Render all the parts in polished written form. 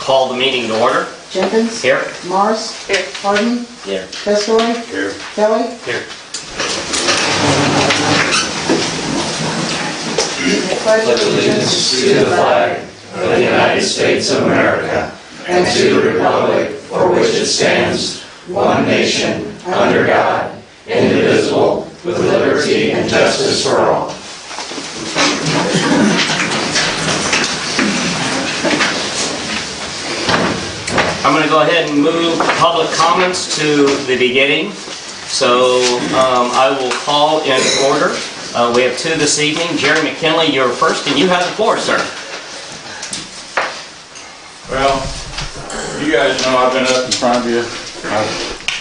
Call the meeting to order. Jenkins. Here. Morris. Here. Hardin. Here. Pastore. Here. Kelly. Here. Pledge allegiance to the flag of the United States of America and to the republic for which it stands, one nation, under God, indivisible, with liberty and justice for all. I'm going to go ahead and move public comments to the beginning. So I will call in order. We have two this evening. Jerry McKinley, you're first, and you have the floor, sir. Well, you guys know I've been up in front of you. I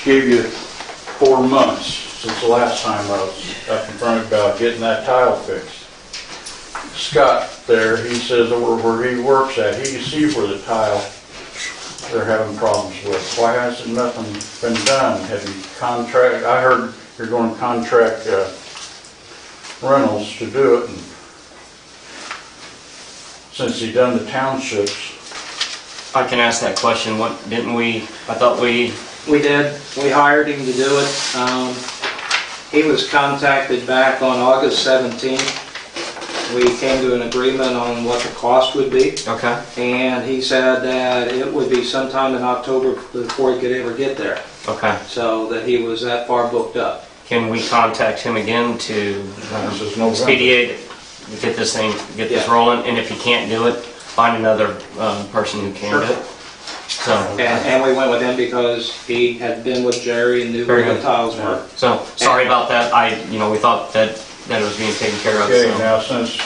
gave you 4 months since the last time I was up in front of you about getting that tile fixed. Scott there, he says over where he works at, he can see where the tile they're having problems with. Why hasn't nothing been done? Have you contract? I heard you're going to contract Reynolds to do it, and since he done the townships. I can ask that question. What didn't we? I thought we. We did. We hired him to do it. He was contacted back on August 17th. We came to an agreement on what the cost would be. Okay. And he said that it would be sometime in October before he could ever get there. Okay. So that he was that far booked up. Can we contact him again to This is November. expedite it, get this thing, get this rolling? And if he can't do it, find another person who can do it. So. And we went with him because he had been with Jerry and knew Very where the good. tiles were. So sorry about that. We thought that it was being taken care of. Okay, So. now since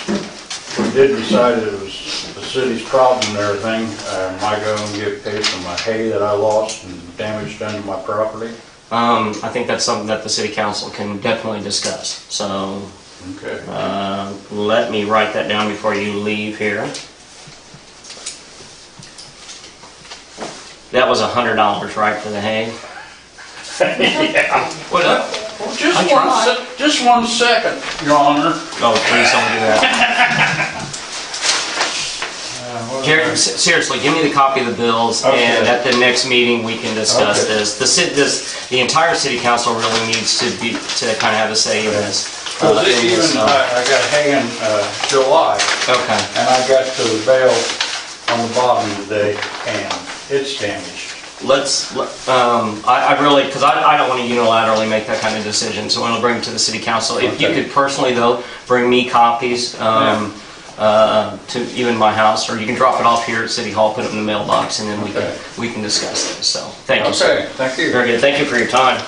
we did decide it was the city's problem and everything, am I going to get paid for my hay that I lost and damage done to my property? I think that's something that the city council can definitely discuss. So Okay. let me write that down before you leave here. That was $100, right, for the hay? Yeah. What up? Just 1 second, Your Honor. Oh, please don't do that. Jerry, seriously, give me the copy of the bills, Okay. and at the next meeting we can discuss Okay. this. The entire city council really needs to kind of have a say in this. Well, I got hay in July, Okay. and I got to the bale on the bottom today, and it's damaged. I really, because I don't want to unilaterally make that kind of decision, so I'm going to bring it to the city council. If you Okay. could personally, though, bring me copies to even my house, or you can drop it off here at City Hall, put it in the mailbox, and then we can discuss this. So, thank you, sir. Okay, thank you. Very good. Thank you for your time.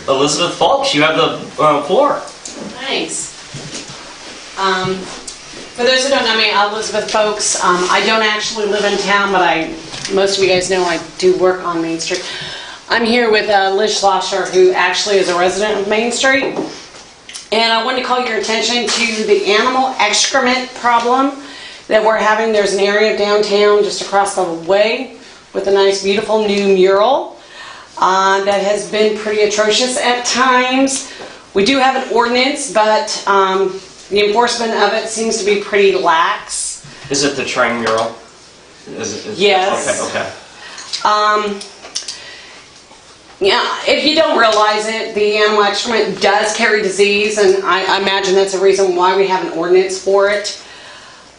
Elizabeth Fulks, you have the floor. Thanks. For those who don't know me, I'm Elizabeth Folks. I don't actually live in town, but most of you guys know I do work on Main Street. I'm here with Liz Schlosser, who actually is a resident of Main Street. And I wanted to call your attention to the animal excrement problem that we're having. There's an area of downtown just across the way with a nice, beautiful new mural that has been pretty atrocious at times. We do have an ordinance, but the enforcement of it seems to be pretty lax. Is it the train mural? Yes. Okay. Yeah, if you don't realize it, the animal excrement does carry disease, and I imagine that's a reason why we have an ordinance for it.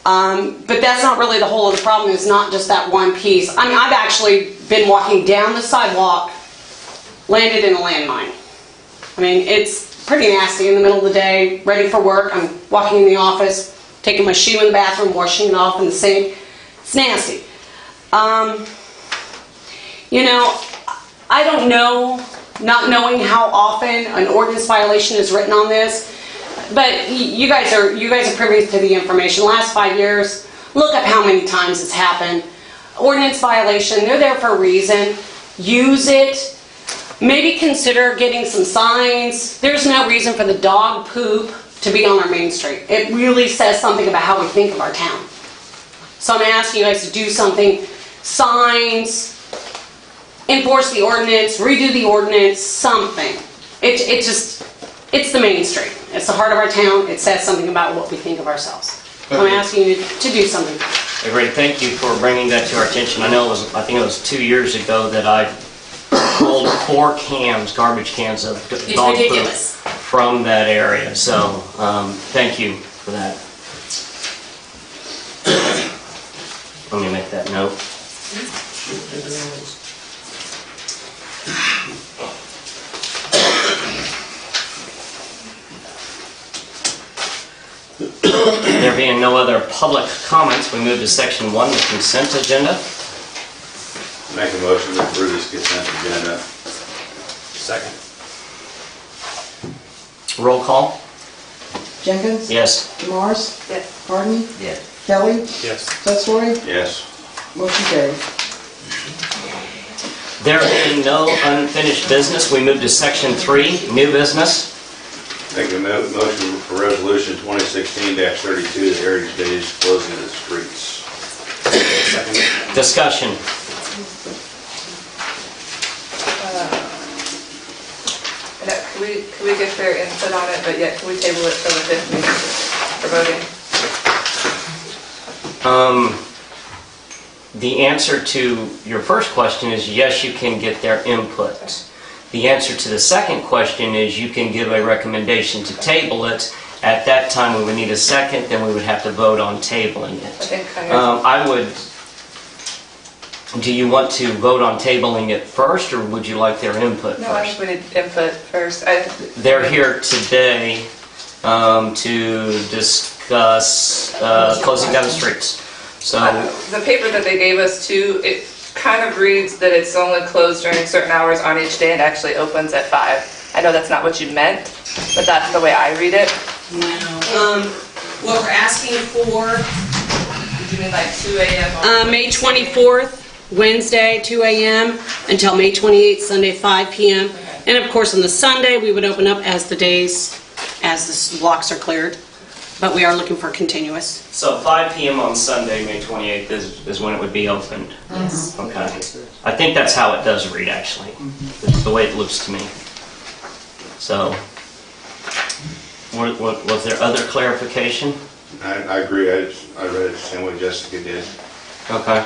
But that's not really the whole of the problem. It's not just that one piece. I mean, I've actually been walking down the sidewalk, landed in a landmine. I mean, it's pretty nasty in the middle of the day, ready for work. I'm walking in the office, taking my shoe in the bathroom, washing it off in the sink. It's nasty. I don't know, not knowing how often an ordinance violation is written on this, but you guys are privy to the information. Last 5 years, look up how many times it's happened. Ordinance violation, they're there for a reason. Use it. Maybe consider getting some signs. There's no reason for the dog poop to be on our Main Street. It really says something about how we think of our town. So I'm asking you guys to do something. Signs, enforce the ordinance, redo the ordinance, something. It's the Main Street. It's the heart of our town. It says something about what we think of ourselves. I'm asking you to do something. Great, thank you for bringing that to our attention. I think it was 2 years ago that I pulled 4 garbage cans of It's dog food ridiculous. from that area, so thank you for that. Let me make that note. There being no other public comments, we move to section 1, the consent agenda. Make a motion to approve this consent agenda. Second. Roll call? Jenkins? Yes. Morris? Yes. Pardon? Yes. Kelly? Yes. Testori? Yes. Motion carried. There being no unfinished business, we move to section 3, new business. Make a motion for resolution 2016-32, the Heritage Days closing of the streets. Second. Discussion. Can we get their input on it, but yet can we table it till the 5th meeting for voting? The answer to your first question is yes, you can get their input. The answer to the second question is you can give a recommendation to table it. At that time, we would need a second, then we would have to vote on tabling I it. think I heard. Do you want to vote on tabling it first, or would you like their input No, I first? think we need input first. They're here today to discuss closing down the streets. So, The paper that they gave us too, it kind of reads that it's only closed during certain hours on each day and actually opens at 5. I know that's not what you meant, but that's the way I read it. What we're asking for, Did you mean like 2 a.m.? May 24th, Wednesday, 2 a.m. until May 28th, Sunday, 5 p.m. And of course, on the Sunday, we would open up as the blocks are cleared. But we are looking for continuous. so 5 p.m. on Sunday, May 28th is when it would be opened. Yes. Okay. I think that's how it does read, actually. The way it looks to me. So, was there other clarification? I agree. I read it the same way Jessica did. Okay.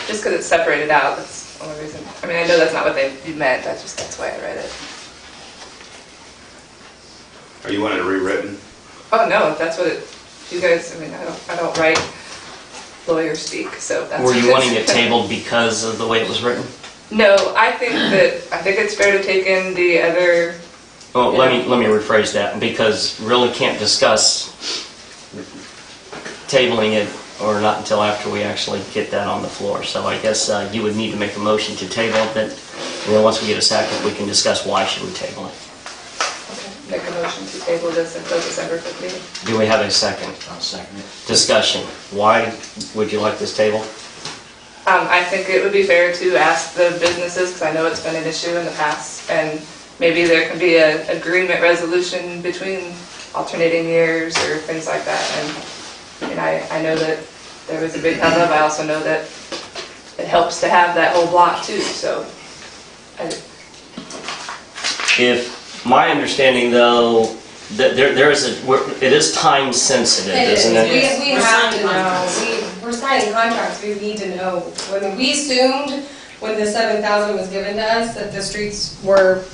Just because it's separated out, that's the only reason. I mean, I know that's not what you meant, that's why I read it. Are you wanting it rewritten? Oh, no, if that's what you guys, I mean, I don't write lawyer speak, so that's. Were you wanting it tabled because of the way it was written? No, I think it's fair to take in the other. Oh, let me rephrase that, because really can't discuss tabling it or not until after we actually get that on the floor. So I guess you would need to make a motion to table it, then once we get a second, we can discuss why should we table it. Make a motion to table this until December 15th. Do we have a second? I'll second it. Discussion. Why would you like this table? I think it would be fair to ask the businesses, because I know it's been an issue in the past, and maybe there can be an agreement resolution between alternating years or things like that. And I know that there was a big hubbub. I also know that it helps to have that whole block too, so. My understanding though, that it is time sensitive, isn't it? We have to know. We're signing contracts, we need to know. When we assumed, when the 7,000 was given to us, that the streets were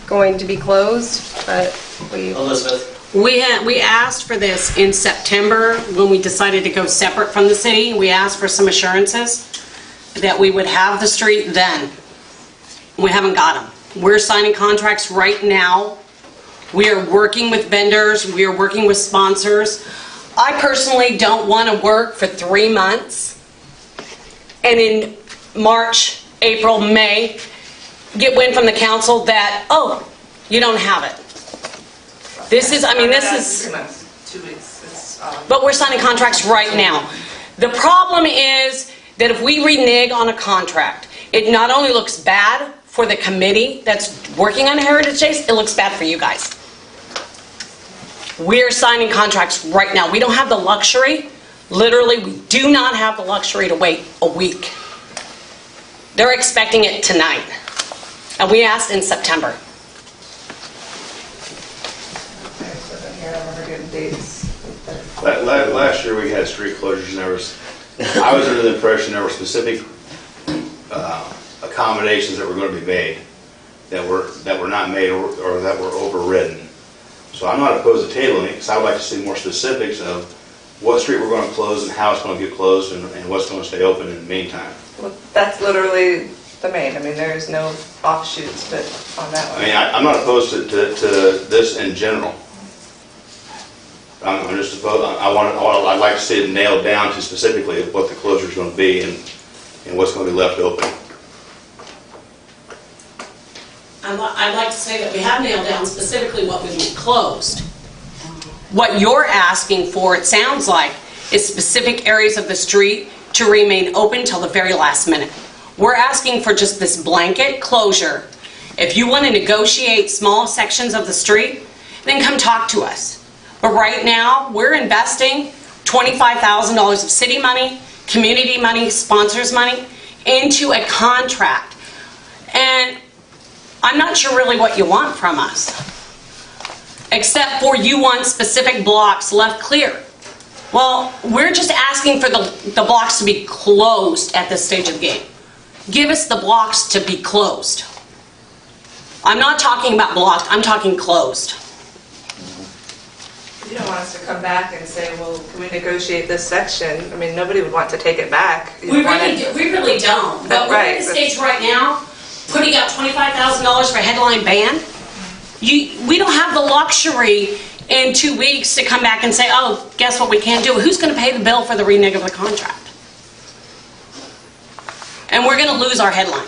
going to be closed, but we... Elizabeth? We asked for this in September when we decided to go separate from the city. We asked for some assurances that we would have the street then. We haven't got them. We're signing contracts right now. We are working with vendors. We are working with sponsors. I personally don't want to work for 3 months and in March, April, May, get wind from the council that, oh, you don't have it. This is 3 months, 2 weeks. but we're signing contracts right now. The problem is that if we renege on a contract, it not only looks bad for the committee that's working on Heritage Days, it looks bad for you guys. We're signing contracts right now. We don't have the luxury, literally, we do not have the luxury to wait a week. They're expecting it tonight. And we asked in September. Okay, so then here I remember getting dates. Last year we had street closures and I was under the impression there were specific accommodations that were going to be made that were not made or that were overridden. So I'm not opposed to tabling it because I would like to see more specifics of what street we're going to close and how it's going to get closed and what's going to stay open in the meantime. Well, that's literally the main. I mean, there's no offshoots, but on that one. I mean, I'm not opposed to this in general. I'm just opposed. I'd like to see it nailed down to specifically what the closure is going to be and what's going to be left open. I'd like to say that we have nailed down specifically what we want closed. What you're asking for, it sounds like, is specific areas of the street to remain open till the very last minute. We're asking for just this blanket closure. If you want to negotiate small sections of the street, then come talk to us. But right now, we're investing $25,000 of city money, community money, sponsors money, into a contract. And I'm not sure really what you want from us, except for you want specific blocks left clear. Well, we're just asking for the blocks to be closed at this stage of the game. Give us the blocks to be closed. I'm not talking about blocked, I'm talking closed. You don't want us to come back and say, well, can we negotiate this section? I mean, nobody would want to take it back. We really don't. But we're at the stage right now, putting out $25,000 for a headline band. We don't have the luxury in 2 weeks to come back and say, oh, guess what we can't do? Who's going to pay the bill for the renege of the contract? And we're going to lose our headline.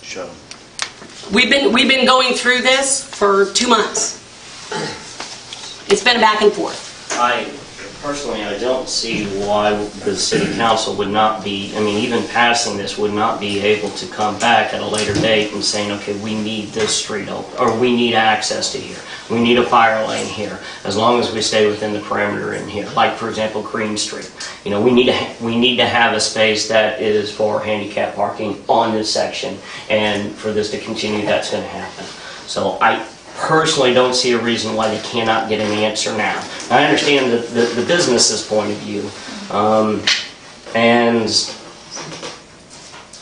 Show. We've been going through this for 2 months. It's been a back and forth. Personally, I don't see why the city council would not be, I mean, even passing this would not be able to come back at a later date and saying, okay, we need this street open, or we need access to here. We need a fire lane here, as long as we stay within the perimeter in here. Like, for example, Green Street. You know, we need to have a space that is for handicap parking on this section, and for this to continue, that's going to happen. So I personally don't see a reason why they cannot get an answer now. I understand the business's point of view, and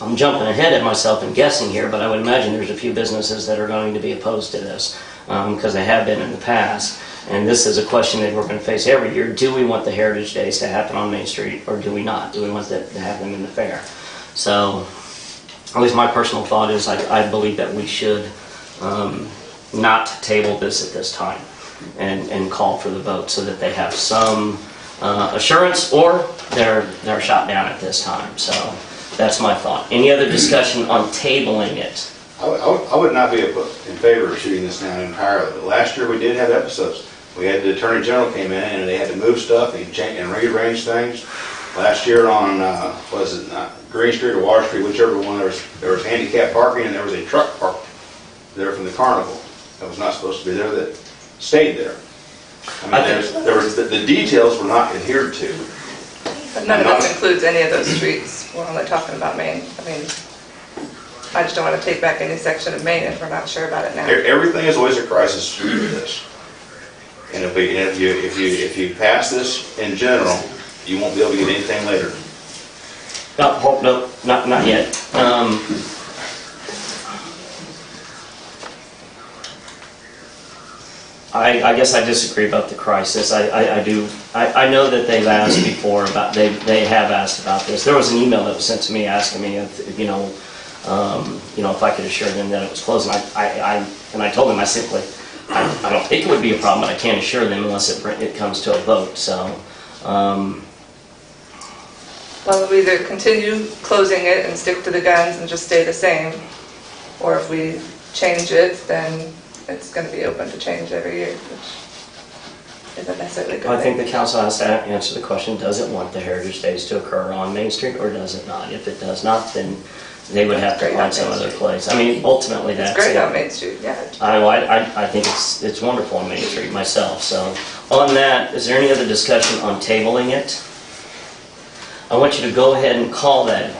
I'm jumping ahead of myself and guessing here, but I would imagine there's a few businesses that are going to be opposed to this, because they have been in the past. And this is a question that we're going to face every year. Do we want the Heritage Days to happen on Main Street, or do we not? Do we want that to happen in the fair? So, at least my personal thought is I believe that we should not table this at this time and call for the vote so that they have some assurance, or they're shot down at this time. So that's my thought. Any other discussion on tabling it? I would not be in favor of shooting this down entirely. But last year we did have episodes. We had the Attorney General came in and they had to move stuff and rearrange things. Last year on Green Street or Water Street, whichever one, there was handicap parking, and there was a truck parked there from the carnival that was not supposed to be there that stayed there. I mean, the details were not adhered to. But none of this includes any of those streets. We're only talking about Main. I mean, I just don't want to take back any section of Main if we're not sure about it now. Everything is always a crisis with this. And if you pass this in general, you won't be able to get anything later. No, not yet. I guess I disagree about the crisis. I know that they've asked before about, they have asked about this. There was an email that was sent to me asking me if, if I could assure them that it was closed. And I told them, I simply, I don't think it would be a problem, but I can't assure them unless it comes to a vote. So, well, we either continue closing it and stick to the guns and just stay the same, or if we change it, then it's going to be open to change every year, which isn't necessarily a good I think thing. the council has to answer the question, does it want the Heritage Days to occur on Main Street, or does it not? If it does not, then they would have to find some other place. I mean, ultimately, that's It's great on Main Street, yeah. I think it's wonderful on Main Street myself. So on that, is there any other discussion on tabling it? I want you to go ahead and call that.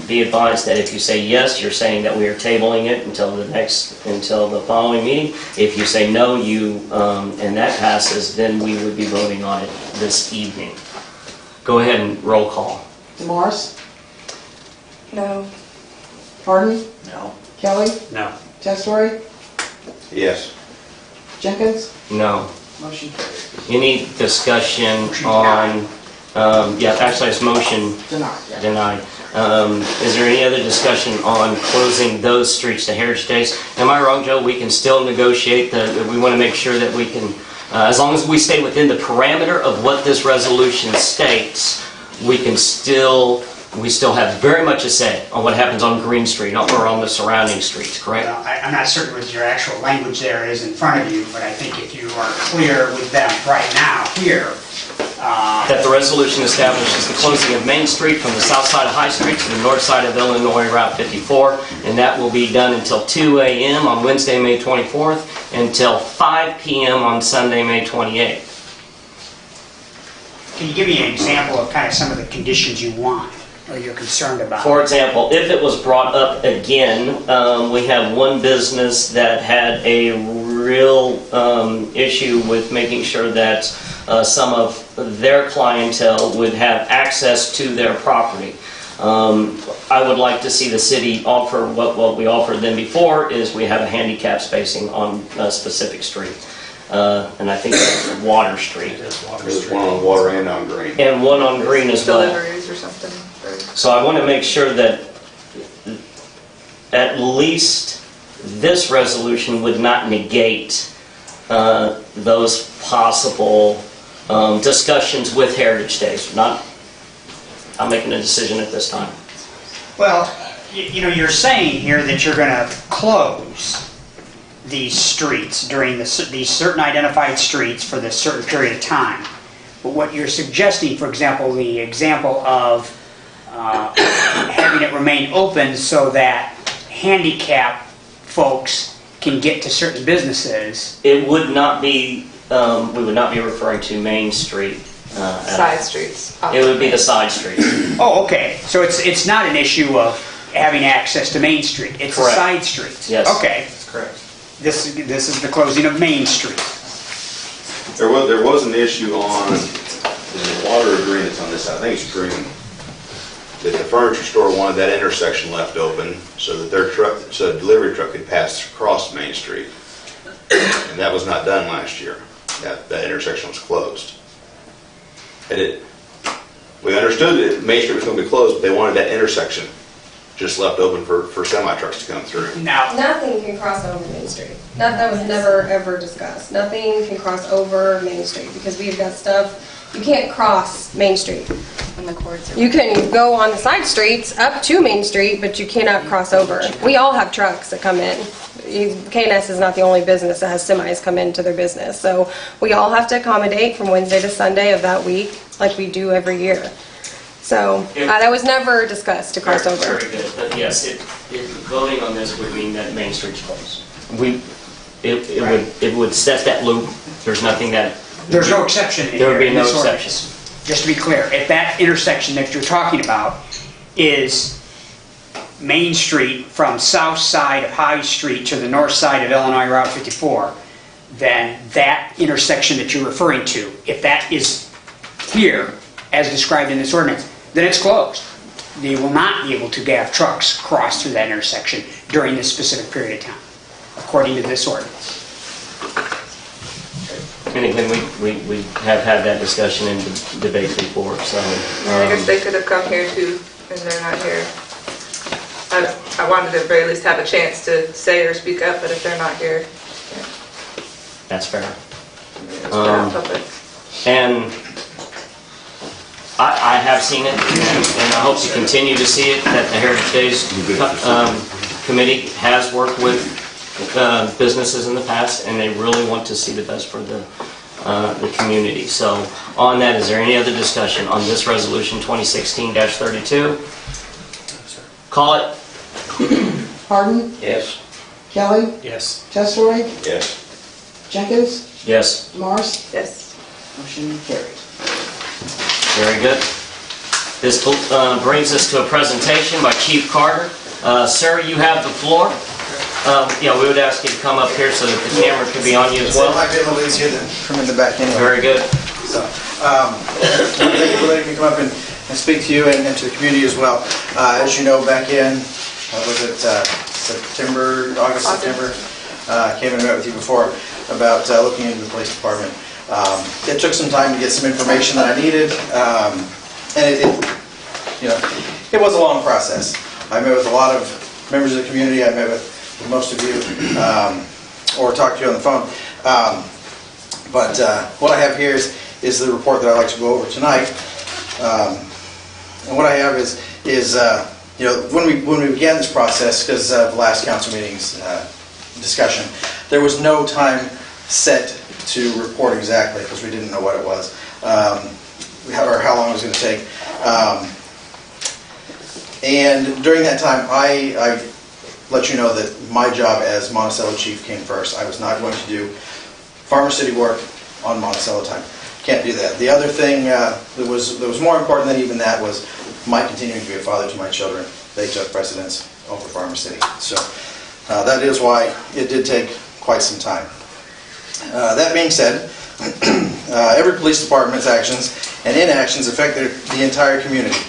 Be advised that if you say yes, you're saying that we are tabling it until the following meeting. If you say no, and that passes, then we would be voting on it this evening. Go ahead and roll call. DeMars, No. Harden, No. Kelly, No. Testori, Yes. Jenkins, No. motion carried. Any discussion on, actually it's motion Denied, yeah. denied. Is there any other discussion on closing those streets to Heritage Days? Am I wrong, Joe? We can still negotiate we want to make sure that we can, as long as we stay within the parameter of what this resolution states, we still have very much a say on what happens on Green Street or on the surrounding streets, correct? Well, I'm not certain what your actual language there is in front of you, but I think if you are clear with them right now here, That the resolution establishes the closing of Main Street from the south side of High Street to the north side of Illinois Route 54, and that will be done until 2 a.m. on Wednesday, May 24th, until 5 p.m. on Sunday, May 28th. can you give me an example of kind of some of the conditions you want or you're concerned about? For example, if it was brought up again, we have one business that had a real issue with making sure that some of their clientele would have access to their property. I would like to see the city offer what we offered them before, is we have a handicap spacing on a specific street. And I think it's Water Street. There's one on Water and on Green. And one on Green as well. Deliveries or something. Or- So I want to make sure that at least this resolution would not negate those possible discussions with Heritage Days. I'm making a decision at this time. Well, you're saying here that you're going to close these streets during these certain identified streets for this certain period of time. But what you're suggesting, for example, the example of having it remain open so that handicap folks can get to certain businesses. It would not be, we would not be referring to Main Street. Side streets. It would be the side streets. Oh, okay. So it's not an issue of having access to Main Street. It's the Correct. side streets. Yes. Okay. That's correct. This is the closing of Main Street. There was an issue on the water agreements on this, I think it's Green, that the furniture store wanted that intersection left open so that so a delivery truck could pass across Main Street. And that was not done last year. That intersection was closed. We understood that Main Street was going to be closed, but they wanted that intersection just left open for semi-trucks to come through. Now, Nothing can cross over Main Street. That was never, ever discussed. Nothing can cross over Main Street because we've got stuff, you can't cross Main Street. And the cords are. You can go on the side streets up to Main Street, but you cannot cross over. We all have trucks that come in. K&S is not the only business that has semis come into their business. So we all have to accommodate from Wednesday to Sunday of that week like we do every year. So that was never discussed to cross over. Very good. But yes, voting on this would mean that Main Street's closed. It would set that loop. There's nothing that... there's no exception in There would here be in no this ordinance. exceptions. Just to be clear, if that intersection that you're talking about is Main Street from south side of High Street to the north side of Illinois Route 54, then that intersection that you're referring to, if that is here, as described in this ordinance, then it's closed. They will not be able to have trucks cross through that intersection during this specific period of time, according to this ordinance. And again, we have had that discussion and debate before, so... I guess they could have come here too, and they're not here. I wanted to at the very least have a chance to say or speak up, but if they're not here, That's fair. it's not public. And I have seen it, and I hope to continue to see it, that the Heritage Days Committee has worked with businesses in the past, and they really want to see the best for the community. So on that, is there any other discussion on this resolution 2016-32? Call it. Harden, Yes. Kelly, Yes. Testori, Yes. Jenkins, Yes. DeMars, Yes. motion carried. Very good. This brings us to a presentation by Chief Carter. Sir, you have the floor. We would ask you to come up here so that the camera could be on you as well. I might be able to lose you from in the back anyway. Very good. So, thank you for letting me come up and speak to you and to the community as well. As you know, back in, was it August, September, I came and met with you before about looking into the police department. It took some time to get some information that I needed, and it was a long process. I met with a lot of members of the community. I met with most of you, or talked to you on the phone. But what I have here is the report that I'd like to go over tonight. And what I have is when we began this process, because of the last council meeting's discussion, there was no time set to report exactly because we didn't know what it was or how long it was going to take. And during that time, I let you know that my job as Monticello chief came first. I was not going to do Farmer City work on Monticello time. Can't do that. The other thing that was more important than even that was my continuing to be a father to my children. They took precedence over Farmer City. So that is why it did take quite some time. That being said, every police department's actions and inactions affect the entire community,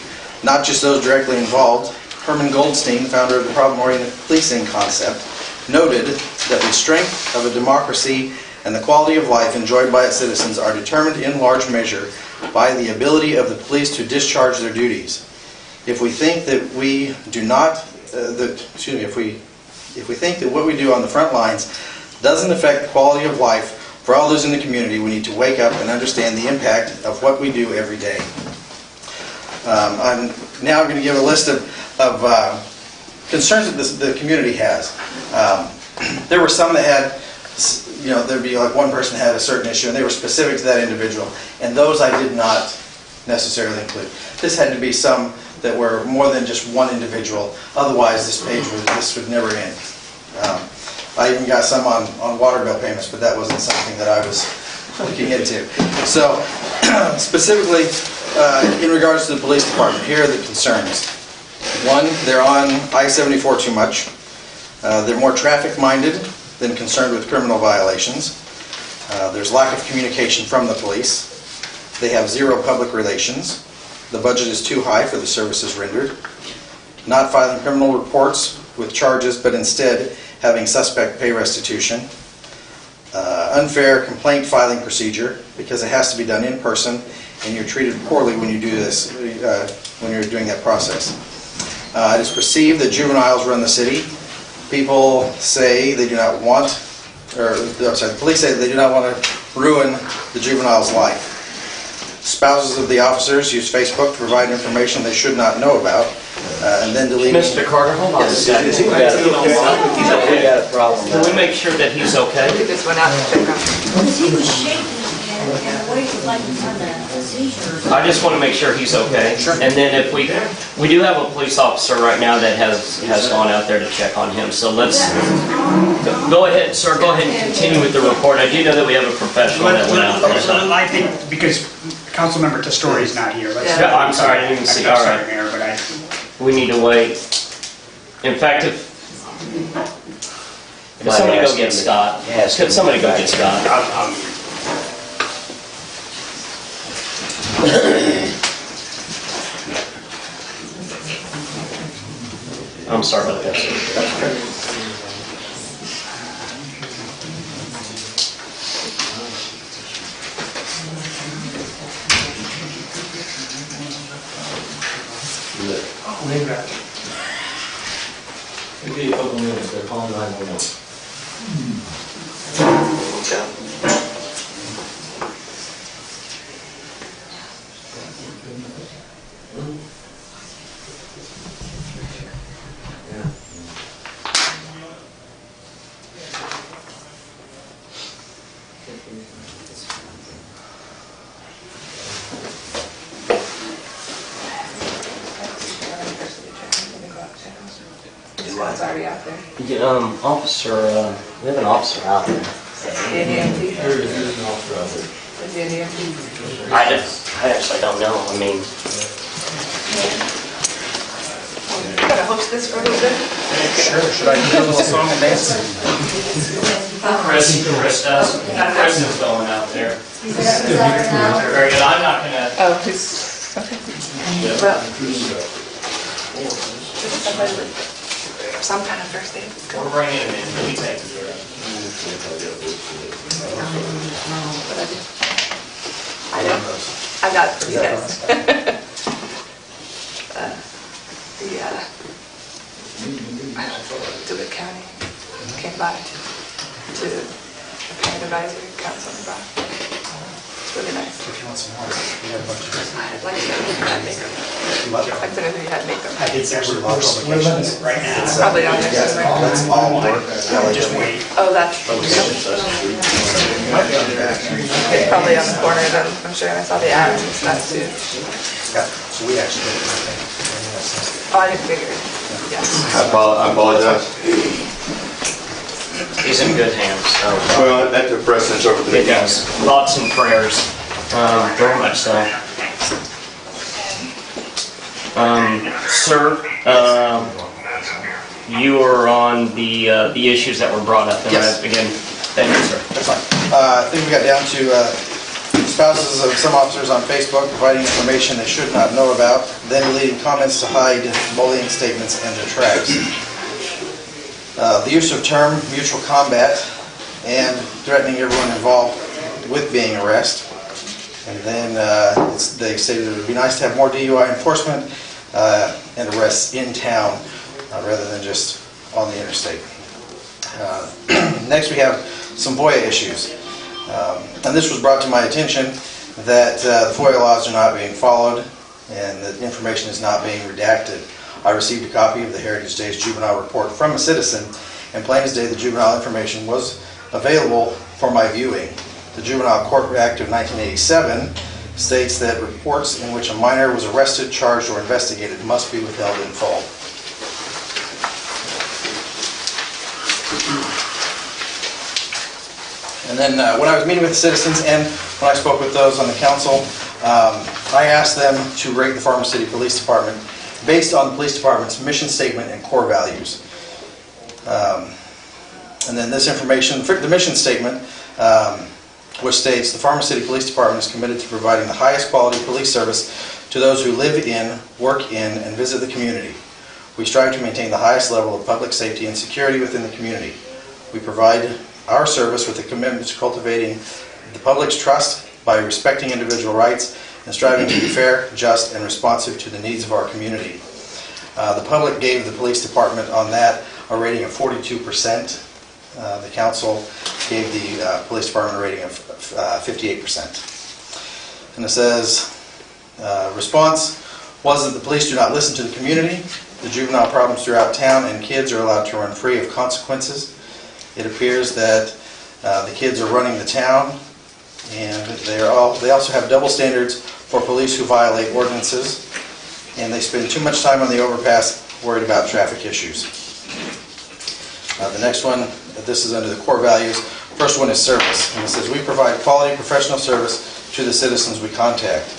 not just those directly involved. Herman Goldstein, founder of the problem-oriented policing concept, noted that the strength of a democracy and the quality of life enjoyed by its citizens are determined in large measure by the ability of the police to discharge their duties. If we think that if we think that what we do on the front lines doesn't affect the quality of life for all those in the community, we need to wake up and understand the impact of what we do every day. I'm now going to give a list of concerns that the community has. There were some that had, there'd be like one person had a certain issue and they were specific to that individual, and those I did not necessarily include. This had to be some that were more than just one individual, otherwise this would never end. I even got some on water bill payments, but that wasn't something that I was looking into. So specifically in regards to the police department, here are the concerns. One, they're on I-74 too much. They're more traffic-minded than concerned with criminal violations. There's lack of communication from the police. They have zero public relations. The budget is too high for the services rendered. Not filing criminal reports with charges, but instead having suspect pay restitution. Unfair complaint filing procedure, because it has to be done in person, and you're treated poorly when you do this, when you're doing that process. It is perceived that juveniles run the city. People say they do not want, the police say they do not want to ruin the juvenile's life. Spouses of the officers use Facebook to provide information they should not know about, and then delete. Mr. Carter, hold on a second. We got a problem. Can we make sure that he's okay? We just went out to check on him. Because he was shaking and waiting like he was on a seizure. I just want to make sure he's okay. Sure. And then if we do have a police officer right now that has gone out there to check on him. So let's go ahead, sir. Go ahead and continue with the report. I do know that we have a professional that went out there. So. I think because Councilmember Testori is not here. Yeah, I'm sorry, I didn't even see. All right, Mayor, but we need to wait. In fact, if somebody go get Scott. Could somebody go get Scott? I'm sorry about that, sir. It'll be a couple minutes, they're calling 911. Scott's already out there. Officer, we have an officer out there. Is he an EMT? I actually don't know. I mean, Gotta host this for a little bit. Sure, should I do a little song and dance? Chris does. Chris is going out there. Very good. I'm not gonna. Oh, he's, okay. Well. Some kind of first aid. We're bringing him in. He'll be taken care of. I know. I got it for you guys. DeWitt County came by to the parent advisory council and brought. It's really nice. If you want some more, we have a bunch of I'd like to know who had makeup. I'd to know who had makeup. I did that. We're limiting it right now. It's probably on there Yes, somewhere. that's all work. Just wait. Oh, that's. It's probably on the corner then, I'm sure. I saw the ads and stuff too. Yeah, so we actually did everything. Oh, I didn't figure it. Yes. I apologize. He's in good hands. So. Well, that took precedence over the. It does. Thoughts and prayers. Very much so. Sir, you are on the issues that were brought up. And Yes. Again, thank you, sir. That's fine. I think we got down to spouses of some officers on Facebook providing information they should not know about, then deleting comments to hide bullying statements and detracts. The use of term mutual combat and threatening everyone involved with being arrested. And then they stated it would be nice to have more DUI enforcement and arrests in town rather than just on the interstate. Next we have some FOIA issues. And this was brought to my attention that the FOIA laws are not being followed and that information is not being redacted. I received a copy of the Heritage Days juvenile report from a citizen, and plain as day the juvenile information was available for my viewing. The Juvenile Court Act of 1987 states that reports in which a minor was arrested, charged, or investigated must be withheld in full. And then when I was meeting with the citizens and when I spoke with those on the council, I asked them to rate the Farmer City Police Department based on the police department's mission statement and core values. And then this information, the mission statement, which states the Farmer City Police Department is committed to providing the highest quality police service to those who live in, work in, and visit the community. We strive to maintain the highest level of public safety and security within the community. We provide our service with a commitment to cultivating the public's trust by respecting individual rights and striving to be fair, just, and responsive to the needs of our community. The public gave the police department on that a rating of 42%. The council gave the police department a rating of 58%. And it says, response was that the police do not listen to the community. The juvenile problems throughout town and kids are allowed to run free of consequences. It appears that the kids are running the town, and they also have double standards for police who violate ordinances, and they spend too much time on the overpass worried about traffic issues. The next one, this is under the core values. First one is service, and it says we provide quality professional service to the citizens we contact.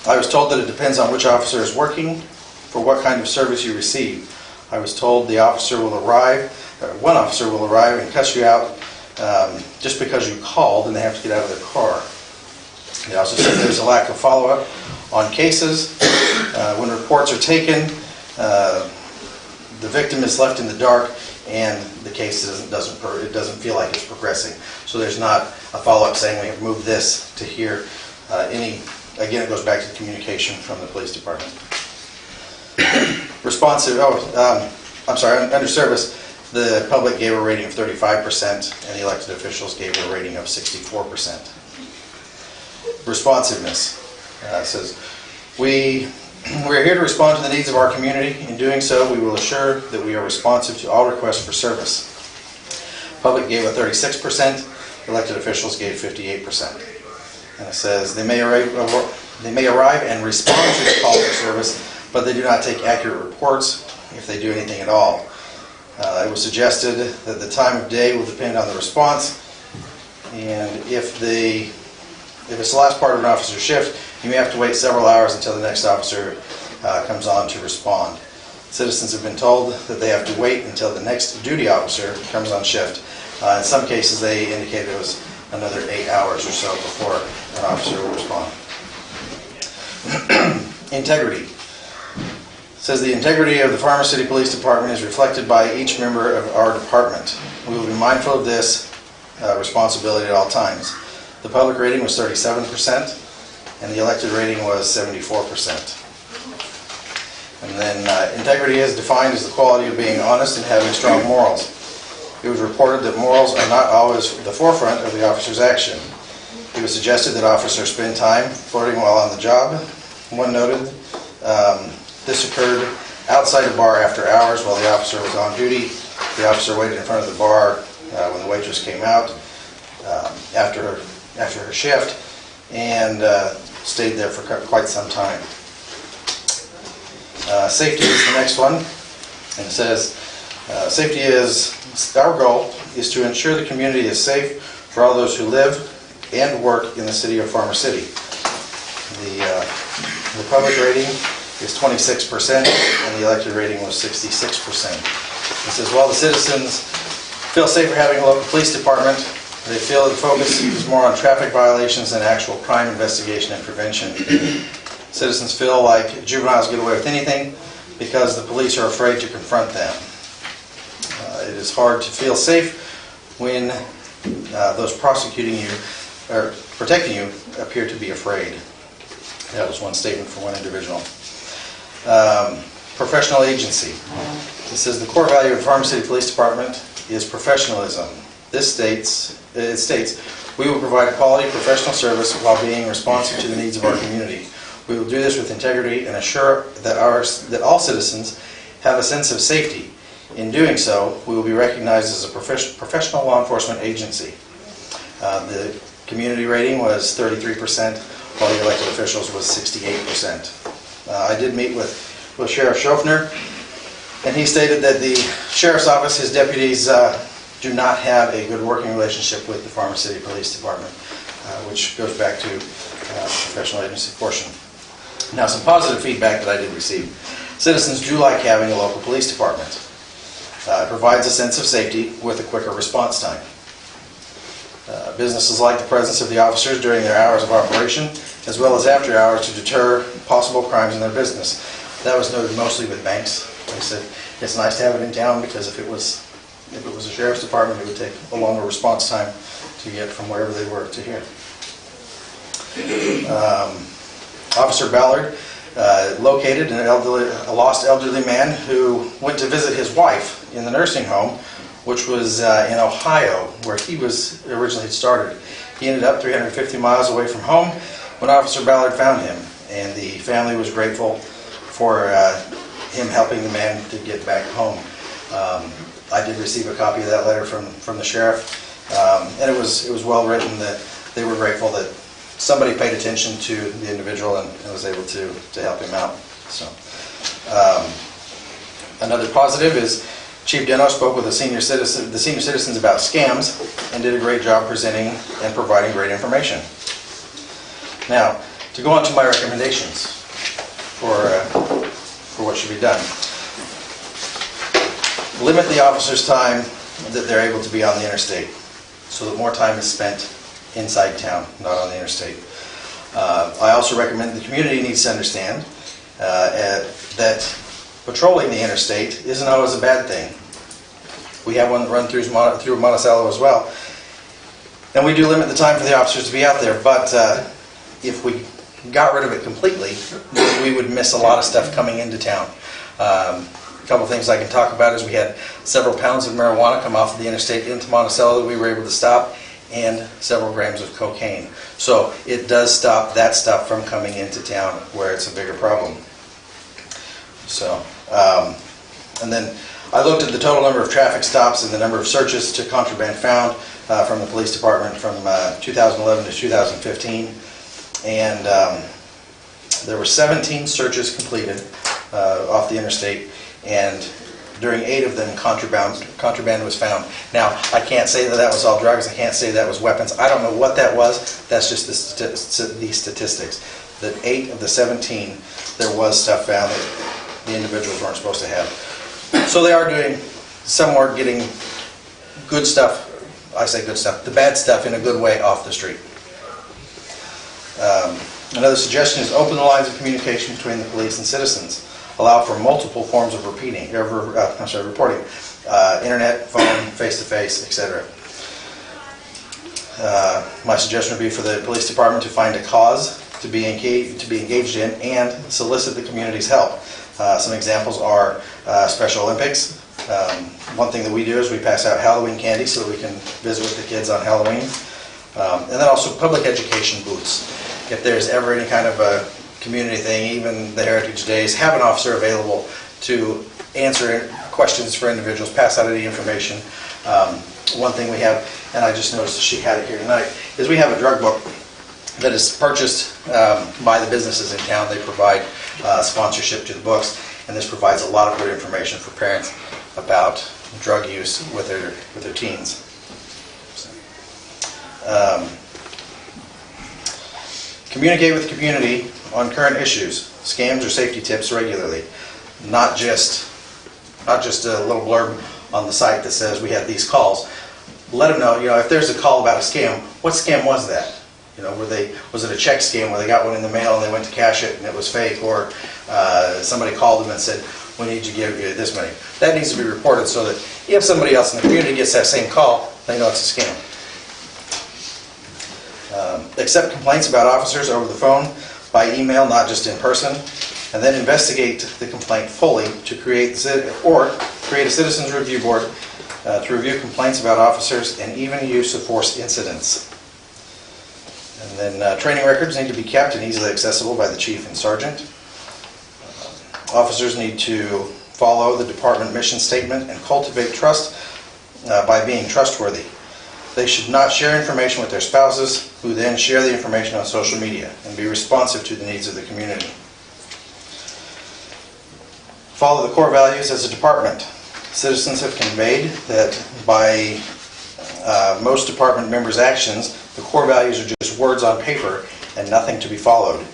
I was told that it depends on which officer is working for what kind of service you receive. I was told the officer will arrive, one officer will arrive and cuss you out just because you called and they have to get out of their car. They also said there's a lack of follow-up on cases. When reports are taken, the victim is left in the dark and the case doesn't feel like it's progressing. So there's not a follow-up saying we have moved this to here. Again, it goes back to the communication from the police department. Responsive, under service, the public gave a rating of 35% and the elected officials gave a rating of 64%. Responsiveness says, we're here to respond to the needs of our community. In doing so, we will assure that we are responsive to all requests for service. Public gave a 36%, elected officials gave 58%. And it says they may arrive and respond to the call for service, but they do not take accurate reports if they do anything at all. It was suggested that the time of day will depend on the response, and if the If it's the last part of an officer's shift, you may have to wait several hours until the next officer comes on to respond. Citizens have been told that they have to wait until the next duty officer comes on shift. In some cases, they indicated it was another 8 hours or so before an officer will respond. Integrity. It says the integrity of the Farmers City Police Department is reflected by each member of our department. We will be mindful of this responsibility at all times. The public rating was 37%, and the elected rating was 74%. And then integrity is defined as the quality of being honest and having strong morals. It was reported that morals are not always the forefront of the officer's action. It was suggested that officers spend time flirting while on the job. One noted this occurred outside a bar after hours while the officer was on duty. The officer waited in front of the bar when the waitress came out after her shift and stayed there for quite some time. Safety is the next one, and it says safety is our goal is to ensure the community is safe for all those who live and work in the city of Farmer City. The public rating is 26% and the elected rating was 66%. It says while the citizens feel safer having a local police department, they feel that the focus is more on traffic violations than actual crime investigation and prevention. Citizens feel like juveniles get away with anything because the police are afraid to confront them. It is hard to feel safe when those prosecuting you or protecting you appear to be afraid. That was one statement from one individual. Professional agency. It says the core value of the Farm City Police Department is professionalism. It states, we will provide quality professional service while being responsive to the needs of our community. We will do this with integrity and assure that all citizens have a sense of safety. In doing so, we will be recognized as a professional law enforcement agency. The community rating was 33%, while the elected officials was 68%. I did meet with Sheriff Schofner, and he stated that the Sheriff's Office, his deputies, do not have a good working relationship with the Farmer City Police Department, which goes back to the professional agency portion. Now, some positive feedback that I did receive. Citizens do like having a local police department. It provides a sense of safety with a quicker response time. Businesses like the presence of the officers during their hours of operation, as well as after hours to deter possible crimes in their business. That was noted mostly with banks. They said it's nice to have it in town because if it was a sheriff's department, it would take a longer response time to get from wherever they were to here. Officer Ballard located a lost elderly man who went to visit his wife in the nursing home, which was in Ohio, where he was originally started. He ended up 350 miles away from home when Officer Ballard found him, and the family was grateful for him helping the man to get back home. I did receive a copy of that letter from the sheriff, and it was well written that they were grateful that somebody paid attention to the individual and was able to help him out. So, another positive is Chief Deno spoke with the senior citizens about scams and did a great job presenting and providing great information. Now, to go on to my recommendations for what should be done. Limit the officers' time that they're able to be on the interstate so that more time is spent inside town, not on the interstate. I also recommend the community needs to understand that patrolling the interstate isn't always a bad thing. We have one that runs through Monticello as well. And we do limit the time for the officers to be out there, but if we got rid of it completely, we would miss a lot of stuff coming into town. A couple of things I can talk about is we had several pounds of marijuana come off of the interstate into Monticello that we were able to stop, and several grams of cocaine. So it does stop that stuff from coming into town where it's a bigger problem. So, and then I looked at the total number of traffic stops and the number of searches to contraband found from the police department from 2011 to 2015. And there were 17 searches completed off the interstate, and During 8 of them, contraband was found. Now, I can't say that that was all drugs. I can't say that was weapons. I don't know what that was. That's just the statistics. That 8 of the 17, there was stuff found that the individuals weren't supposed to have. So they are doing, some are getting good stuff, I say good stuff, the bad stuff in a good way off the street. Another suggestion is open the lines of communication between the police and citizens. Allow for multiple forms of reporting. Internet, phone, face-to-face, etc. My suggestion would be for the police department to find a cause to be engaged in and solicit the community's help. Some examples are Special Olympics. One thing that we do is we pass out Halloween candy so that we can visit with the kids on Halloween. And then also public education booths. If there's ever any kind of a community thing, even the Heritage Days, have an officer available to answer questions for individuals, pass out any information. One thing we have, and I just noticed that she had it here tonight, is we have a drug book that is purchased by the businesses in town. They provide sponsorship to the books, and this provides a lot of good information for parents about drug use with their teens. Communicate with the community on current issues, scams or safety tips regularly. Not just a little blurb on the site that says we had these calls. Let them know, if there's a call about a scam, what scam was that? Was it a check scam where they got one in the mail and they went to cash it and it was fake, or somebody called them and said, we need to give you this money. That needs to be reported so that if somebody else in the community gets that same call, they know it's a scam. Accept complaints about officers over the phone, by email, not just in person, and then investigate the complaint fully to create a citizens review board to review complaints about officers and even use of force incidents. And then training records need to be kept and easily accessible by the chief and sergeant. Officers need to follow the department mission statement and cultivate trust by being trustworthy. They should not share information with their spouses, who then share the information on social media, and be responsive to the needs of the community. Follow the core values as a department. Citizens have conveyed that by most department members' actions, the core values are just words on paper and nothing to be followed.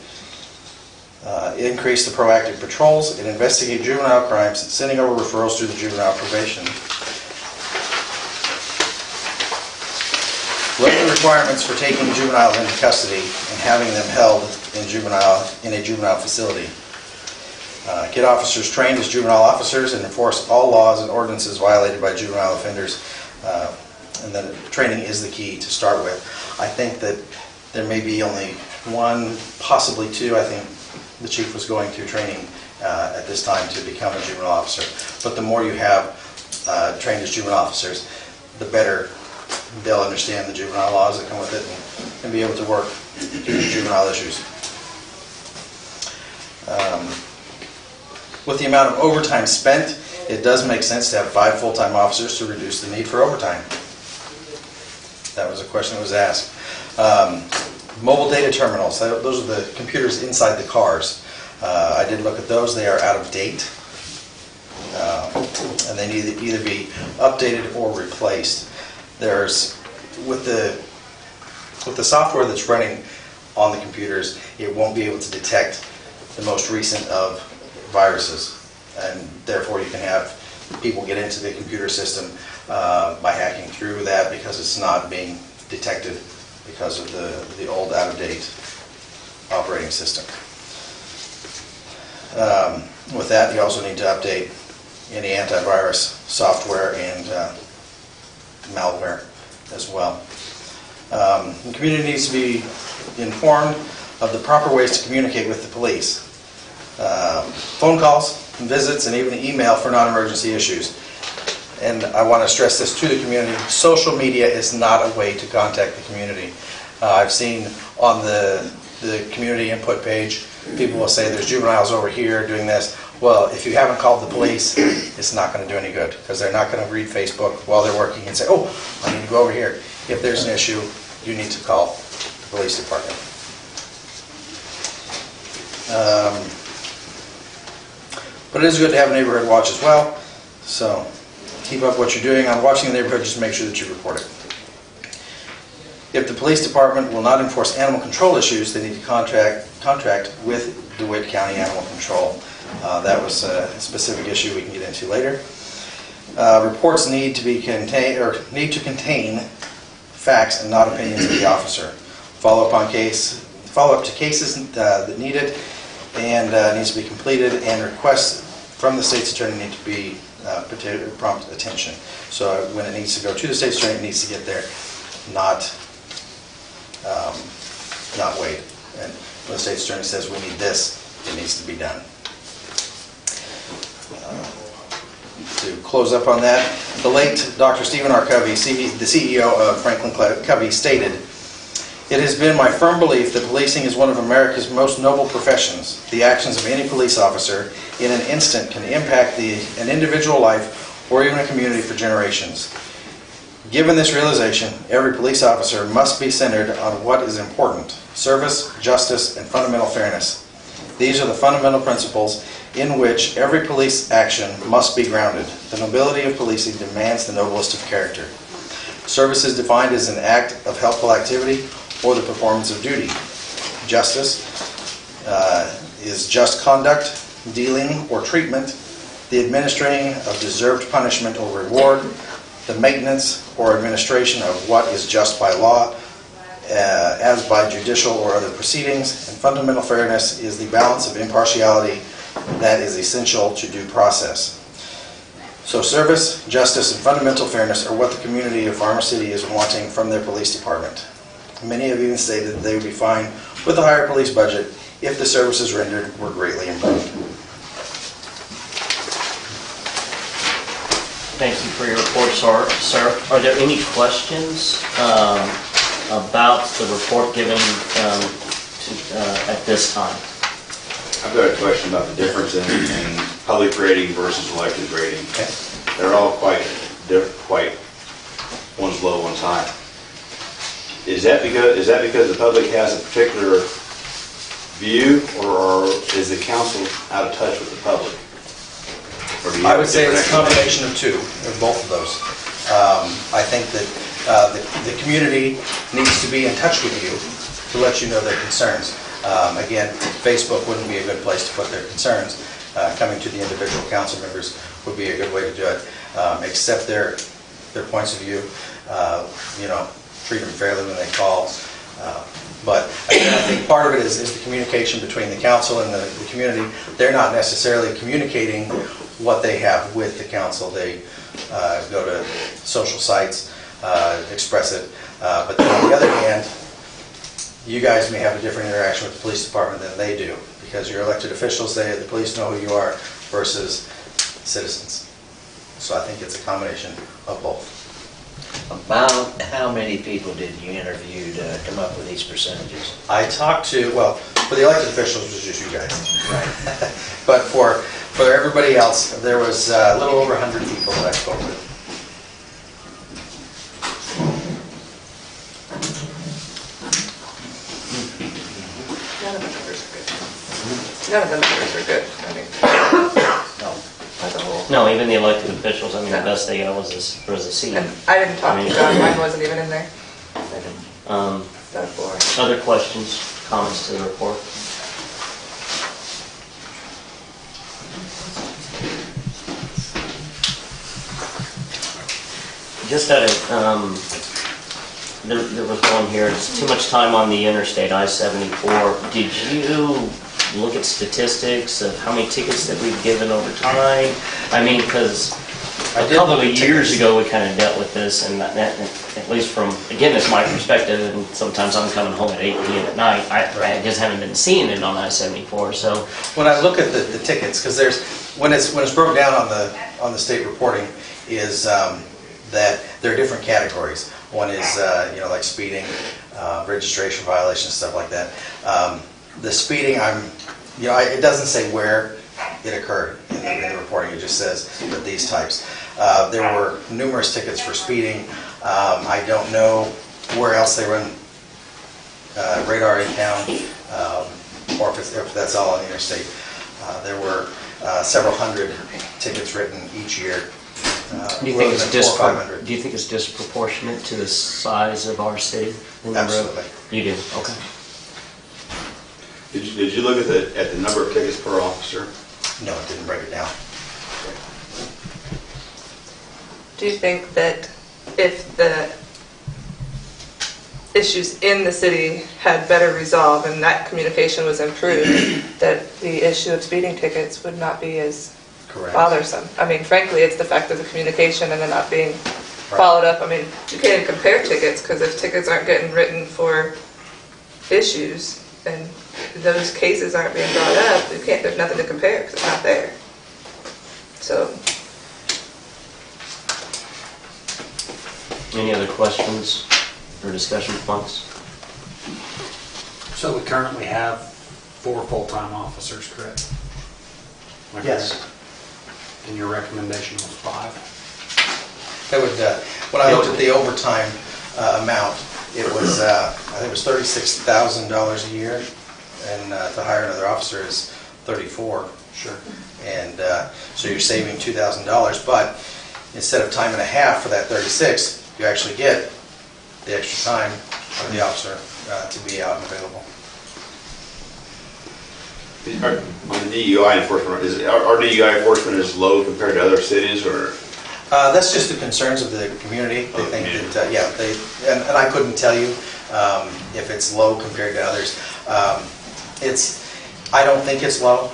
Increase the proactive patrols and investigate juvenile crimes, sending over referrals to the juvenile probation. Learn the requirements for taking juveniles into custody and having them held in a juvenile facility. Get officers trained as juvenile officers and enforce all laws and ordinances violated by juvenile offenders. And then training is the key to start with. I think that there may be only 1, possibly 2. I think the chief was going through training at this time to become a juvenile officer. But the more you have trained as juvenile officers, the better they'll understand the juvenile laws that come with it and be able to work through the juvenile issues. With the amount of overtime spent, it does make sense to have 5 full-time officers to reduce the need for overtime. That was a question that was asked. Mobile data terminals, those are the computers inside the cars. I did look at those. They are out of date. And they need to either be updated or replaced. There's, with the software that's running on the computers, it won't be able to detect the most recent of viruses, and therefore you can have people get into the computer system by hacking through that because it's not being detected because of the old out-of-date operating system. With that, you also need to update any antivirus software and malware as well. The community needs to be informed of the proper ways to communicate with the police. Phone calls, visits, and even email for non-emergency issues. And I want to stress this to the community. Social media is not a way to contact the community. I've seen on the community input page, people will say there's juveniles over here doing this. Well, if you haven't called the police, it's not going to do any good because they're not going to read Facebook while they're working and say, oh, I need to go over here. If there's an issue, you need to call the police department. But it is good to have a neighborhood watch as well. So keep up what you're doing on watching the neighborhood, just make sure that you report it. If the police department will not enforce animal control issues, they need to contract with DeWitt County Animal Control. That was a specific issue we can get into later. Reports need to contain facts and not opinions of the officer. Follow up to cases that need it and needs to be completed, and requests from the state's attorney need to be prompt attention. So when it needs to go to the state's attorney, it needs to get there, not wait. And when the state's attorney says we need this, it needs to be done. To close up on that, the late Dr. Stephen R. Covey, the CEO of Franklin Covey, stated, "It has been my firm belief that policing is one of America's most noble professions. The actions of any police officer in an instant can impact an individual life or even a community for generations. Given this realization, every police officer must be centered on what is important: service, justice, and fundamental fairness. These are the fundamental principles in which every police action must be grounded. The nobility of policing demands the noblest of character. Service is defined as an act of helpful activity or the performance of duty. Justice is just conduct, dealing, or treatment, the administering of deserved punishment or reward, the maintenance or administration of what is just by law, as by judicial or other proceedings, and fundamental fairness is the balance of impartiality that is essential to due process." So service, justice, and fundamental fairness are what the community of Farmer City is wanting from their police department. Many have even stated that they would be fine with a higher police budget if the services rendered were greatly improved. Thank you for your report, sir. Are there any questions about the report given at this time? I've got a question about the difference in public rating versus elected rating. They're all quite, one's low, one's high. Is that because the public has a particular view, or is the council out of touch with the public? Or do you I have would say different it's a combination of two, of both of those. I think that the community needs to be in touch with you to let you know their concerns. Again, Facebook wouldn't be a good place to put their concerns. Coming to the individual council members would be a good way to do it. Accept their points of view, treat them fairly when they call. But again, I think part of it is the communication between the council and the community. They're not necessarily communicating what they have with the council. They go to social sites, express it. But then on the other hand, you guys may have a different interaction with the police department than they do, because you're elected officials, the police know who you are, versus citizens. So I think it's a combination of both. About how many people did you interview to come up with these percentages? I talked to, well, for the elected officials, it was just you guys. Right. But for everybody else, there was a little over 100 people that I spoke with. None of the numbers are good. I mean, as a whole. No, even the elected officials, I mean, the best they got was a seat. And I didn't talk to John, mine wasn't even in there. Other questions, comments to the report? Just at there was one here, it's too much time on the interstate, I-74. Did you look at statistics of how many tickets that we've given over time? I mean, because a couple of years ago, we kind of dealt with this, and that, at least from, again, it's my perspective, and sometimes I'm coming home at 8 p.m. at night, I just haven't been seeing it on I-74, so. When I look at the tickets, because when it's broken down on the state reporting, is that there are different categories. One is, like speeding, registration violations, stuff like that. The speeding, it doesn't say where it occurred in the reporting. It just says that these types. There were numerous tickets for speeding. I don't know where else they run radar in town, or if that's all on the interstate. There were several hundred tickets written each year. Do you think it's rather than 400 or 500. Do you think it's disproportionate to the size of our city? The number of- Absolutely. You do, okay. Did you look at the number of tickets per officer? No, it didn't break it down. Do you think that if the issues in the city had better resolve and that communication was improved, that the issue of speeding tickets would not be as Correct. bothersome? I mean, frankly, it's the fact of the communication and then not being followed up. I mean, you can't even compare tickets, because if tickets aren't getting written for issues and those cases aren't being brought up, there's nothing to compare because it's not there. So, Any other questions or discussion points? So we currently have 4 full-time officers, correct? Am I Yes. correct? And your recommendation was 5? That would, when I looked at the overtime amount, it was, I think it was $36,000 a year, and to hire another officer is $34,000. Sure. And so you're saving $2,000, but instead of time and a half for that 36, you actually get the extra time for the officer to be out and available. On the DUI enforcement, our DUI enforcement is low compared to other cities, or? That's just the concerns of the community. They think that, yeah, and I couldn't tell you if it's low compared to others. I don't think it's low,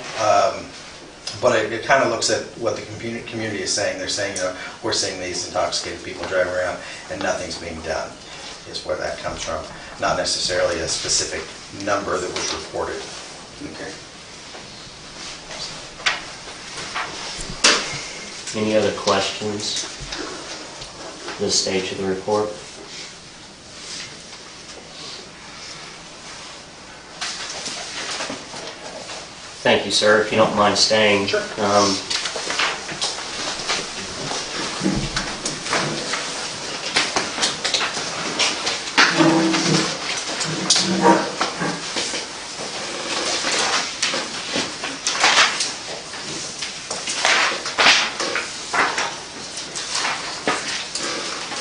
but it kind of looks at what the community is saying. They're saying, we're seeing these intoxicated people driving around and nothing's being done, is where that comes from. Not necessarily a specific number that was reported. Okay. Any other questions at this stage of the report? Thank you, sir. If you don't mind staying. Sure.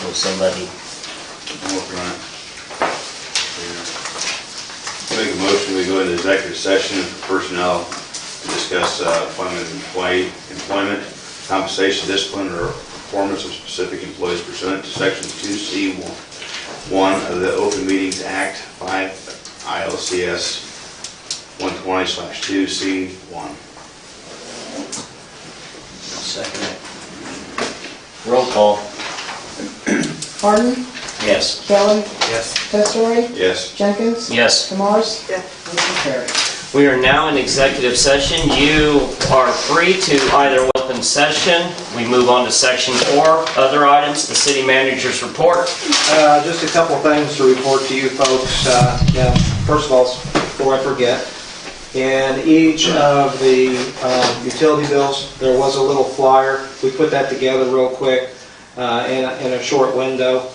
Will somebody? I'm working on it. Make a motion, we go into executive session for personnel to discuss employment, compensation, discipline, or performance of specific employees pursuant to Section 2C1 of the Open Meetings Act, 5 ILCS 120/2C1. Second it. Roll call. Harden, Yes. Kelly, Yes. Testori, Yes. Jenkins, Yes. Demars. yeah. Motion carried. We are now in executive session. You are free to either open session. We move on to section 4, other items, the city manager's report. Just a couple things to report to you folks. Now, first of all, before I forget, in each of the utility bills, there was a little flyer. We put that together real quick in a short window.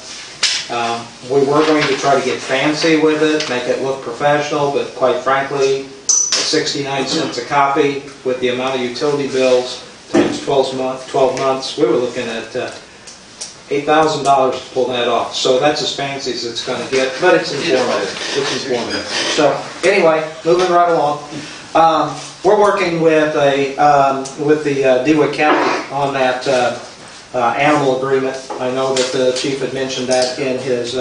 We were going to try to get fancy with it, make it look professional, but quite frankly, 69 cents a copy with the amount of utility bills times 12 months, we were looking at $8,000 to pull that off. So that's as fancy as it's going to get, but it's informative. It's informative. So anyway, moving right along. We're working with the DeWitt County on that animal agreement. I know that the chief had mentioned that in his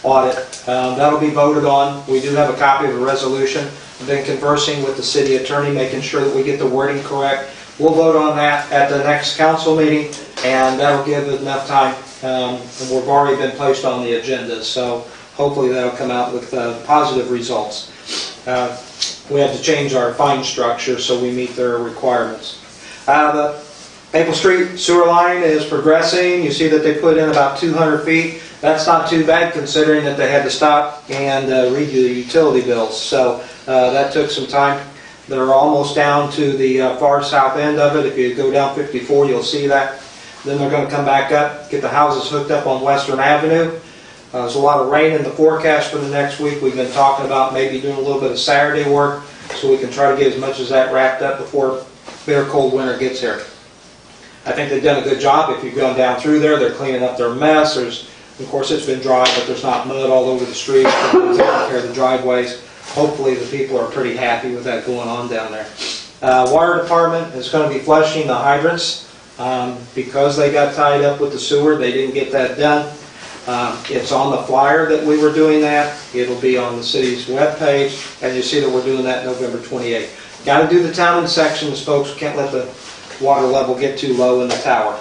audit. That'll be voted on. We do have a copy of the resolution. I've been conversing with the city attorney, making sure that we get the wording correct. We'll vote on that at the next council meeting, and that'll give it enough time. And we've already been placed on the agenda, so hopefully that'll come out with positive results. We had to change our fine structure so we meet their requirements. The Maple Street sewer line is progressing. You see that they put in about 200 feet. That's not too bad considering that they had to stop and redo the utility bills. So that took some time. They're almost down to the far south end of it. If you go down 54, you'll see that. Then they're going to come back up, get the houses hooked up on Western Avenue. There's a lot of rain in the forecast for the next week. We've been talking about maybe doing a little bit of Saturday work so we can try to get as much as that wrapped up before bitter cold winter gets here. I think they've done a good job. If you've gone down through there, they're cleaning up their mess. Of course, it's been dry, but there's not mud all over the streets. They're taking care of the driveways. Hopefully, the people are pretty happy with that going on down there. Water department is going to be flushing the hydrants. Because they got tied up with the sewer, they didn't get that done. It's on the flyer that we were doing that. It'll be on the city's webpage, and you see that we're doing that November 28th. Got to do the town in sections, folks. Can't let the water level get too low in the tower.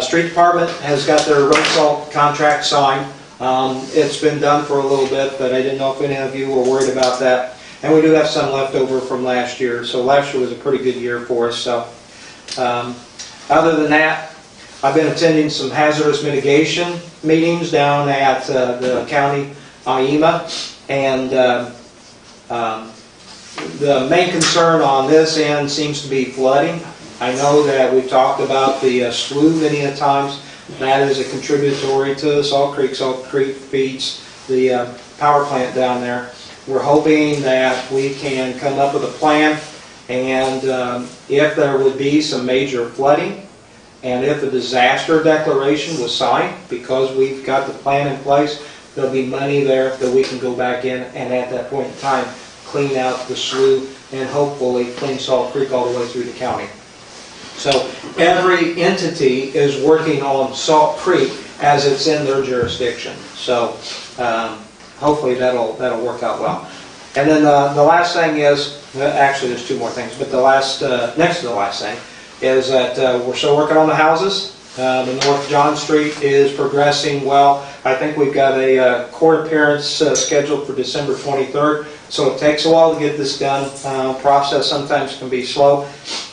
Street department has got their road salt contract signed. It's been done for a little bit, but I didn't know if any of you were worried about that. And we do have some left over from last year. So last year was a pretty good year for us. So other than that, I've been attending some hazardous mitigation meetings down at the county IEMA, and the main concern on this end seems to be flooding. I know that we've talked about the slough many a times. That is a contributory to Salt Creek. Salt Creek feeds the power plant down there. We're hoping that we can come up with a plan, and if there would be some major flooding, and if a disaster declaration was signed, because we've got the plan in place, there'll be money there that we can go back in and at that point in time clean out the slough and hopefully clean Salt Creek all the way through the county. So every entity is working on Salt Creek as it's in their jurisdiction. So hopefully that'll work out well. And then the last thing is, actually there's two more things, but the last next to the last thing is that we're still working on the houses. The North John Street is progressing well. I think we've got a court appearance scheduled for December 23rd, so it takes a while to get this done. Process sometimes can be slow,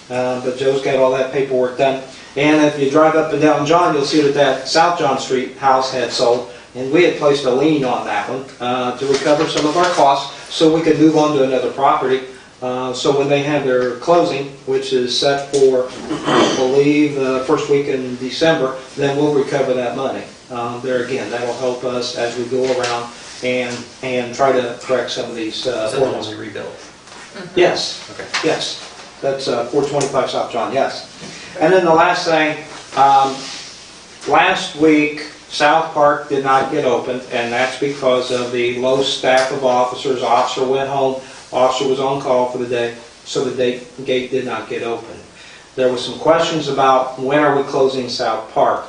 but Joe's got all that paperwork done. And if you drive up and down John, you'll see that South John Street house had sold, and we had placed a lien on that one to recover some of our costs so we could move on to another property. So when they have their closing, which is set for, I believe, the first week in December, then we'll recover that money. There again, that'll help us as we go around and try to correct some of these. Is that the ones we rebuilt? Yes. Okay. Yes. That's 425 South John, yes. And then the last thing, last week, South Park did not get opened, and that's because of the low staff of officers. Officer went home. Officer was on call for the day, so the gate did not get open. There was some questions about when are we closing South Park.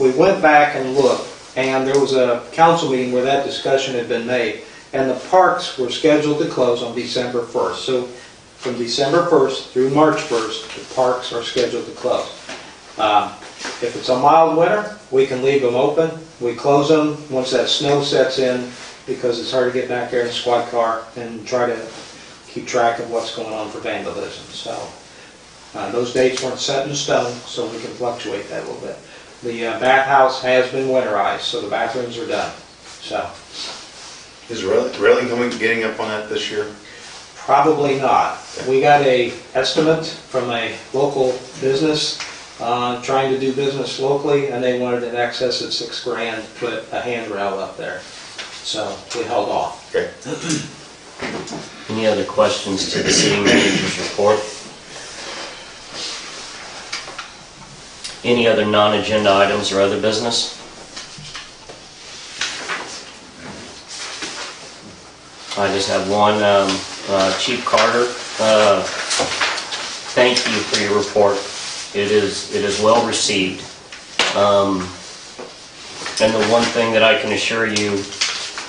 We went back and looked, and there was a council meeting where that discussion had been made, and the parks were scheduled to close on December 1st. So from December 1st through March 1st, the parks are scheduled to close. If it's a mild winter, we can leave them open. We close them once that snow sets in, because it's hard to get back there in a squad car and try to keep track of what's going on for vandalism. So those dates weren't set in stone, so we can fluctuate that a little bit. The bathhouse has been winterized, so the bathrooms are done. So Is railing getting up on that this year? probably not. We got a estimate from a local business trying to do business locally, and they wanted in excess of $6,000 to put a handrail up there. So we held off. Okay. Any other questions to the city manager's report? Any other non-agenda items or other business? I just have one. Chief Carter, thank you for your report. It is well received. And the one thing that I can assure you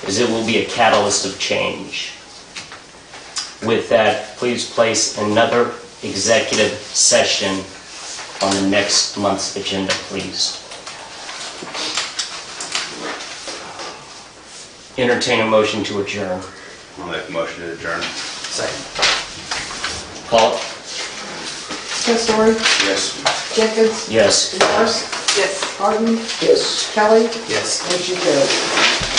is it will be a catalyst of change. With that, please place another executive session on the next month's agenda, please. Entertain a motion to adjourn. I'll make a motion to adjourn. Second. Paul? Testori, Yes. Jenkins, Yes. Morris, Yes. Harden, Yes. Kelly, Yes. motion carried.